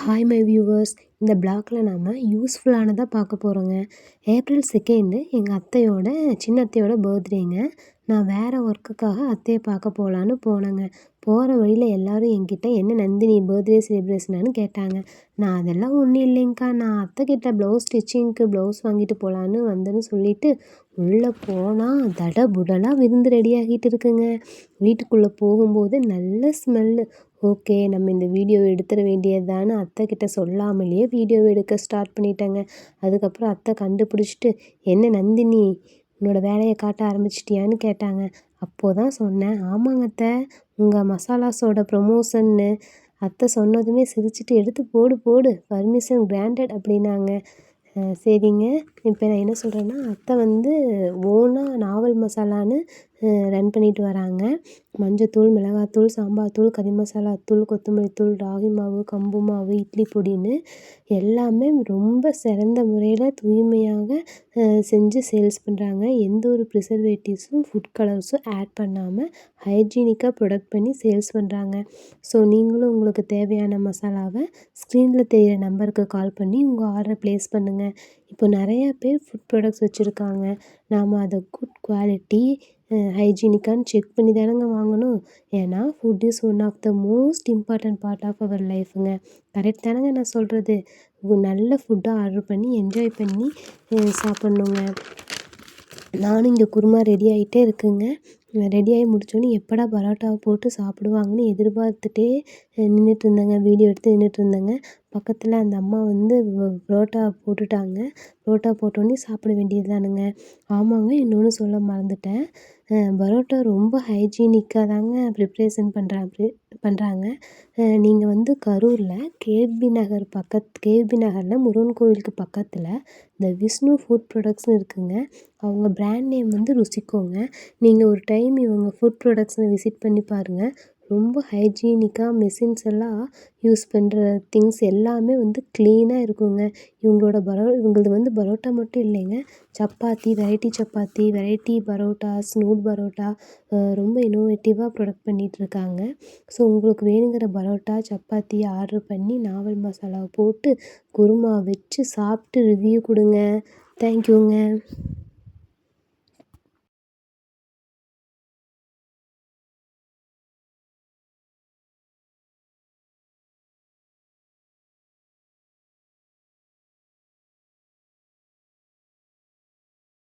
Hi my viewers, இந்த பிளாக்ல நாம யூஸ்ஃபுல்லானதா பார்க்க போறோங்க. ஏப்ரல் 2 எங்க சின்ன அத்தையோட பர்த்டேங்க. நான் வேற ஒர்க்குக்காக அத்தைய பார்க்க போலான்னு போனேங்க. போற வழியில எல்லாரும் என்கிட்ட "என்ன நந்தினி பர்த்டே செலிப்ரேஷனான்னு?" கேட்டாங்க. நான் அதெல்லாம் ஒண்ணும் இல்லைங்க்கா, நான் அத்தைக்கிட்ட ப்ளவுஸ் ஸ்டிச்சிங்க்கு ப்ளவுஸ் வாங்கிட்டு போலான்னு வந்தேன்னு சொல்லிட்டு, உள்ள போனா தடபுடலா விருந்து ரெடி ஆகிட்டு இருக்குங்க. வீட்டுக்குள்ள போகும்போது நல்ல ஸ்மெல்லு. ஓகே, நம்ம இந்த வீடியோ எடுத்துற வேண்டியதுதான்னு அத்தைக்கிட்ட சொல்லாமலேயே வீடியோ எடுக்க ஸ்டார்ட் பண்ணிட்டேங்க. அதுக்கப்புறம் அத்தை கண்டுபிடிச்சிட்டு, "என்ன நந்தினி, உன்னோட வேலையை காட்ட ஆரம்பிச்சிட்டியான்னு?" கேட்டாங்க. அப்போதான் சொன்னேன், "ஆமாங்க அத்தை, உங்கள் மசாலாஸோட ப்ரொமோஷன்னு." அத்தை சொன்னதுமே சிரிச்சிட்டு, "எடுத்து போடு போடு, பர்மிஷன் கிராண்டட்" அப்படின்னாங்க. சரிங்க. இப்போ நான் என்ன சொல்கிறேன்னா, அத்தை வந்து ஓனா நாவல் மசாலான்னு ரன் பண்ணிட்டு வராங்க. மஞ்சத்தூள், மிளகாத்தூள், சாம்பார் தூள், கறி மசாலா தூள், கொத்தமல்லி தூள், ராகி மாவு, கம்பு மாவு, இட்லி பொடின்னு எல்லாமே ரொம்ப சிறந்த முறையில் தூய்மையாக செஞ்சு சேல்ஸ் பண்ணுறாங்க. எந்த ஒரு ப்ரிசர்வேட்டிவ்ஸும் ஃபுட் கலர்ஸும் ஆட் பண்ணாமல் ஹைஜீனிக்காக ப்ரொடக்ட் பண்ணி சேல்ஸ் பண்ணுறாங்க. ஸோ நீங்களும் உங்களுக்கு தேவையான மசாலாவை ஸ்க்ரீனில் தெரிகிற நம்பருக்கு கால் பண்ணி உங்கள் ஆர்டரை ப்ளேஸ் பண்ணுங்கள். இப்போ நிறையா பேர் ஃபுட் ப்ராடக்ட்ஸ் வச்சுருக்காங்க. நாம் அதை குட் குவாலிட்டி ஹைஜீனிக்கான்னு செக் பண்ணி தானேங்க வாங்கணும். ஏன்னா food is one of the most important part of our லைஃபுங்க. கரெக்ட் தானேங்க நான் சொல்கிறது? நல்ல ஃபுட்டாக ஆர்டர் பண்ணி என்ஜாய் பண்ணி சாப்பிட்ணுங்க. நானும் இங்கே குருமா ரெடி ஆகிட்டே இருக்குங்க. ரெடியாகி முடித்தோடனே எப்படா பரோட்டாவை போட்டு சாப்பிடுவாங்கன்னு எதிர்பார்த்துட்டே நின்றுட்டு இருந்தேங்க. வீடியோ எடுத்து நின்றுட்டு இருந்தேங்க. பக்கத்தில் அந்த அம்மா வந்து பரோட்டா போட்டுட்டாங்க. பரோட்டா போட்டோடனே சாப்பிட வேண்டியது தானுங்க. ஆமாங்க, இன்னொன்று சொல்ல மறந்துட்டேன். பரோட்டா ரொம்ப ஹைஜீனிக்காக தாங்க ப்ரிப்ரேஷன் பண்ணுறாங்க. நீங்கள் வந்து கரூரில் கேபி நகரில் முருகன் கோவிலுக்கு பக்கத்தில் இந்த விஷ்ணு ஃபுட் ப்ராடக்ட்ஸ்னு இருக்குங்க. அவங்க பிராண்ட் நேம் வந்து ருசிக்கோங்க. நீங்கள் ஒரு டைம் இவங்க ஃபுட் ப்ராடக்ட்ஸை விசிட் பண்ணி பாருங்கள். ரொம்ப ஹைஜீனிக்காக மெஷின்ஸ் எல்லாம் யூஸ் பண்ணுற திங்ஸ் எல்லாமே வந்து க்ளீனாக இருக்குங்க. இவங்களது வந்து பரோட்டா மட்டும் இல்லைங்க, சப்பாத்தி, வெரைட்டி பரோட்டாஸ், நூல் பரோட்டா ரொம்ப இன்னோவேட்டிவாக ப்ரொடக்ட் பண்ணிகிட்ருக்காங்க. ஸோ உங்களுக்கு வேணுங்கிற பரோட்டா, சப்பாத்தி ஆர்டர் பண்ணி நாவல் மசாலாவை போட்டு குருமா வச்சு சாப்பிட்டு ரிவ்யூ கொடுங்க. தேங்க்யூங்க.